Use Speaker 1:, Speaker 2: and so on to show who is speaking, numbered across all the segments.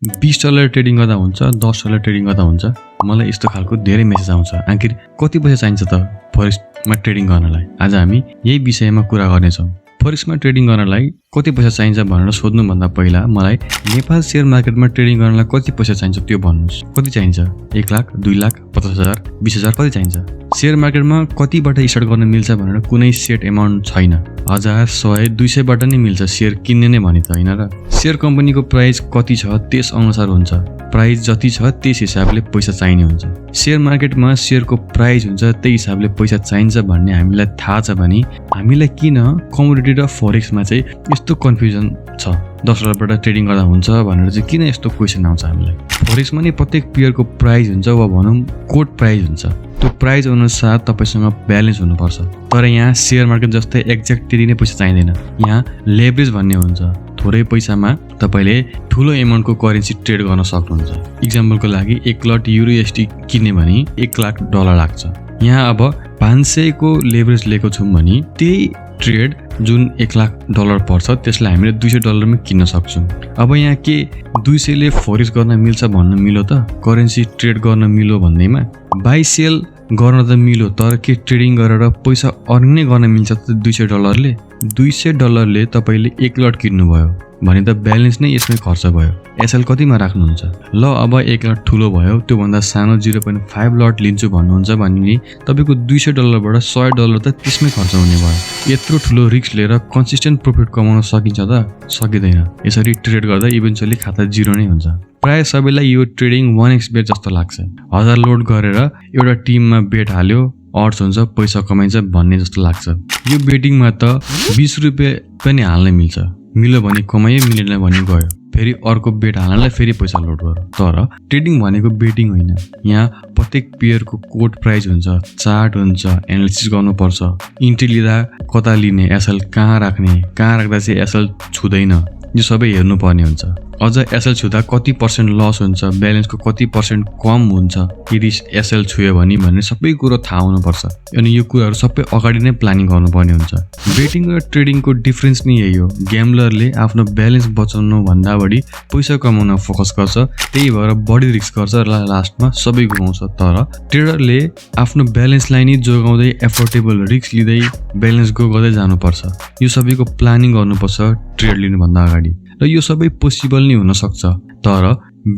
Speaker 1: $20 trading गर्दा हुन्छ, $10 trading गर्दा हुन्छ। मलाई यस्तो खालको धेरै मेसेज आउँछ। आखिर कति पैसा चाहिन्छ त फरेक्समा ट्रेडिङ गर्नलाई? आज हामी यही विषयमा कुरा गर्नेछौँ। फरेक्समा ट्रेडिङ गर्नलाई कति पैसा चाहिन्छ भनेर सोध्नुभन्दा पहिला मलाई नेपाल शेयर मार्केटमा ट्रेडिङ गर्नलाई कति पैसा चाहिन्छ त्यो भन्नुहोस्। कति चाहिन्छ? 1 लाख, 2 लाख, 50,000, 20,000 कति चाहिन्छ? शेयर मार्केटमा कतिबाट स्टार्ट गर्न मिल्छ भनेर कुनै सेट एमाउन्ट छैन। 1000, 100, 200 बाट नै मिल्छ शेयर किन्ने नै भने त हैन र। शेयर कम्पनीको प्राइस कति छ त्यस अनुसार हुन्छ। प्राइस जति छ त्यस हिसाबले पैसा चाहिने हुन्छ। शेयर मार्केटमा शेयरको प्राइस हुन्छ त्यही हिसाबले पैसा चाहिन्छ भन्ने हामीलाई थाहा छ भने हामीलाई किन कमोडिटी र फरेक्समा चाहिँ यस्तो कन्फ्युजन छ? $10 बाट ट्रेडिङ गर्दा हुन्छ भनेर चाहिँ किन यस्तो क्वेसन आउँछ हामीलाई? फरेक्समा नि प्रत्येक पेयरको प्राइस हुन्छ वा भनौँ कोड प्राइस हुन्छ। त्यो प्राइस अनुसार तपाईसँग ब्यालेन्स हुनुपर्छ। तर यहाँ शेयर मार्केट जस्तै एक्ज्याक्ट त्यति नै पैसा चाहिँदैन। यहाँ लेभरेज भन्ने हुन्छ। थोरै पैसामा तपाईले ठुलो एमाउन्टको करेन्सी ट्रेड गर्न सक्नुहुन्छ। इक्जाम्पलको लागि 1 लट USD किन्ने भने $1,00,000 लाग्छ। यहाँ अब 500 को लेभरेज लिएको छौँ भने त्यही ट्रेड जुन $1,00,000 पर्छ त्यसलाई हामीले $200 मा किन्न सक्छौँ। अब यहाँ के 200 ले फरेक्स गर्न मिल्छ भन्न मिलो त? करेन्सी ट्रेड गर्न मिलो भन्दैमा बाइ सेल गर्न त मिलो, तर के ट्रेडिङ गरेर पैसा अर्न नै गर्न मिल्छ त $200 ले? $200 ले तपाईले 1 लट किन्नुभयो भने त ब्यालेन्स नै यसमै खर्च भयो। एसएल कतिमा राख्नुहुन्छ? ल अब 1 लट ठुलो भयो, त्यो भन्दा सानो 0.5 लट लिन्छु भन्नुहुन्छ भने तपाईको $200 बाट $100 त त्यसमै खर्च हुने भयो। यत्रो ठुलो रिस्क लिएर कन्सिस्टेन्ट प्रफिट कमाउन सकिन्छ त? सकिँदैन। यसरी ट्रेड गर्दा इभेन्चुअली खाता 0 नै हुन्छ। प्राय सबैलाई यो ट्रेडिङ 1x बेट जस्तो लाग्छ। 1000 लोड गरेर एउटा टिममा बेट हाल्यो, अड्स हुन्छ, पैसा कमाइन्छ भन्ने जस्तो लाग्छ। यो बेटिङमा त 20 रुपैयाँ पनि हाल्न मिल्छ। मिल्यो भने कमायो, मिलेन भने गयो। फेरि अर्को बेट हाल्नलाई फेरि पैसा लोड गर्यो। तर ट्रेडिङ भनेको बेटिङ होइन। यहाँ प्रत्येक पेयरको कोड प्राइस हुन्छ, चार्ट हुन्छ, एनालिसिस गर्नुपर्छ। इन्ट्री लिँदा कता लिने, एसएल कहाँ राख्ने, कहाँ राख्दा चाहिँ एसएल छुँदैन, यो सबै हेर्नुपर्ने हुन्छ। अझ एसएल छुँदा कति % लस हुन्छ, ब्यालेन्सको कति % कम हुन्छ यदि एसएल छुयो भने भन्ने सबै कुरो थाहा हुनुपर्छ। अनि यो कुराहरू सबै अगाडि नै प्लानिङ गर्नुपर्ने हुन्छ। बेटिङ र ट्रेडिङको डिफरेन्स नै यही हो। ग्याम्बलरले आफ्नो ब्यालेन्स बचाउनु भन्दा बढी पैसा कमाउन फोकस गर्छ, त्यही भएर बढी रिस्क गर्छ र लास्टमा सबै गुमाउँछ। तर ट्रेडरले आफ्नो ब्यालेन्सलाई नै जोगाउँदै एफोर्डेबल रिस्क लिँदै ब्यालेन्स ग्रो गर्दै जानुपर्छ। यो सबैको प्लानिङ गर्नुपर्छ ट्रेड लिनुभन्दा अगाडि। र यो सबै पोसिबल नै हुन सक्छ, तर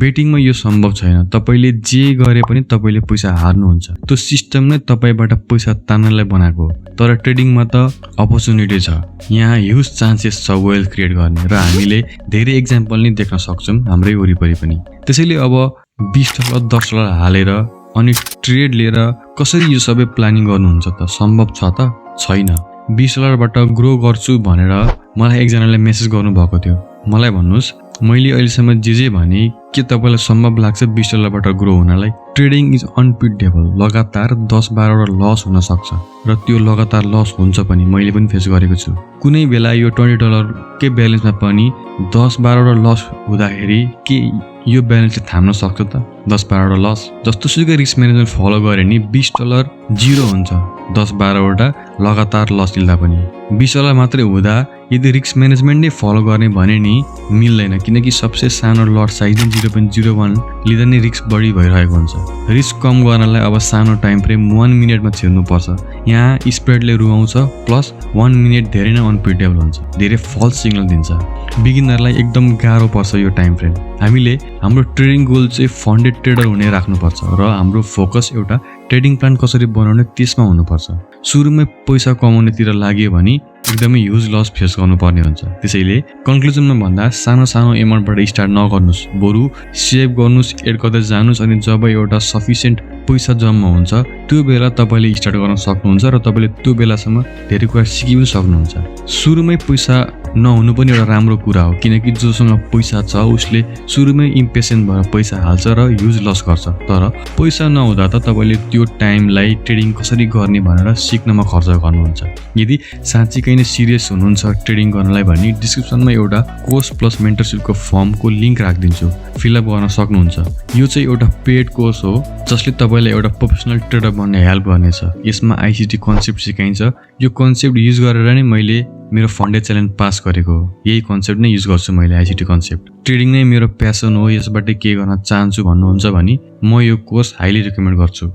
Speaker 1: बेटिङमा यो सम्भव छैन। तपाईले जे गरे पनि तपाईले पैसा हार्नुहुन्छ। त्यो सिस्टम नै तपाईबाट पैसा तान्नलाई बनाएको हो। तर ट्रेडिङमा त अपर्च्युनिटी छ। यहाँ ह्युज चान्सेस छ वेल्थ क्रिएट गर्ने र हामीले धेरै एक्जाम्पल नै देख्न सक्छौँ हाम्रै वरिपरि पनि। त्यसैले अब $20, $10 हालेर अनि ट्रेड लिएर कसरी यो सबै प्लानिङ गर्नुहुन्छ त? सम्भव छ त? छैन। $20 बाट ग्रो गर्छु भनेर मलाई एकजनाले मेसेज गर्नुभएको थियो। मलाई भन्नुहोस्, मैले अहिलेसम्म जे भने के तपाईलाई सम्भव लाग्छ $20 बाट ग्रो हुनलाई? Trading is unpredictable. लगातार 10-12 वटा लस हुन सक्छ र त्यो लगातार लस हुन्छ पनि। मैले पनि फेस गरेको छु। कुनै बेला यो $20 के ब्यालेन्समा पनि 10-12 वटा लस हुँदाखेरि के यो ब्यालेन्सले थाम्न सक्छ त? 10-12 वटा लस जस्तो सुकै रिस्क म्यानेजमेन्ट फलो गरे नि $20 0 हुन्छ। 10-12 वटा लगातार लस लिँदा पनि $20 मात्रै हुँदा यदि रिस्क म्यानेजमेन्ट नै फलो गर्ने भने नि मिल्दैन, किनकि सबसे सानो लट साइज नै 0.01 लिँदा नै रिस्क बढी भइरहेको हुन्छ। रिस्क कम गर्नलाई अब सानो टाइम फ्रेम 1 मिनेटमा छिर्नुपर्छ। यहाँ स्प्रेडले रुवाउँछ, प्लस 1 मिनेट धेरै नै अनप्रिडिक्टेबल हुन्छ, धेरै फल्स सिग्नल दिन्छ। बिगिनरलाई एकदम गाह्रो पर्छ यो टाइम फ्रेम। हामीले हाम्रो ट्रेडिङ गोल चाहिँ फन्डेड ट्रेडर हुने राख्नुपर्छ र हाम्रो फोकस एउटा ट्रेडिङ प्लान कसरी बनाउने त्यसमा हुनुपर्छ। सुरुमै पैसा कमाउनेतिर लाग्यो भने एकदमै ह्युज लस फेस गर्नुपर्ने हुन्छ। त्यसैले कन्क्लुजनमा भन्दा सानो सानो एमाउन्टबाट स्टार्ट नगर्नुहोस्, बरु सेभ गर्नुहोस्, एड गर्दै जानुहोस्। अनि जब एउटा सफिसियन्ट पैसा जम्मा हुन्छ त्यो बेला तपाईले स्टार्ट गर्न सक्नुहुन्छ र तपाईले त्यो बेलासम्म धेरै कुरा सिकि पनि सक्नुहुन्छ। सुरुमै पैसा नहुनु पनि एउटा राम्रो कुरा हो, किनकि जोसँग पैसा छ उसले सुरुमै इम्पेसेन्ट भएर पैसा हाल्छ र ह्युज लस गर्छ। तर पैसा नहुँदा त तपाईले त्यो टाइमलाई ट्रेडिङ कसरी गर्ने भनेर सिक्नमा खर्च गर्नुहुन्छ। यदि साँच्चीकै नै सिरियस हुनुहुन्छ ट्रेडिङ गर्नलाई भने डिस्क्रिप्सनमा एउटा कोर्स प्लस मेन्टरसिपको फर्मको लिङ्क राखिदिन्छु, फिलअप गर्न सक्नुहुन्छ। यो चाहिँ एउटा पेड कोर्स हो जसले तपाईलाई एउटा प्रोफेसनल ट्रेडर बन्ने हेल्प गर्नेछ। यसमा आइसिटी कन्सेप्ट सिकाइन्छ। यो कन्सेप्ट युज गरेर नै मैले मेरो फन्डेड च्यालेन्ज पास गरेको हो। यही कन्सेप्ट नै युज गर्छु मैले, आइसिटी कन्सेप्ट। ट्रेडिङ नै मेरो प्यासन हो, यसबाट के गर्न चाहन्छु भन्नुहुन्छ भने म यो कोर्स हाइली रिकमेन्ड गर्छु।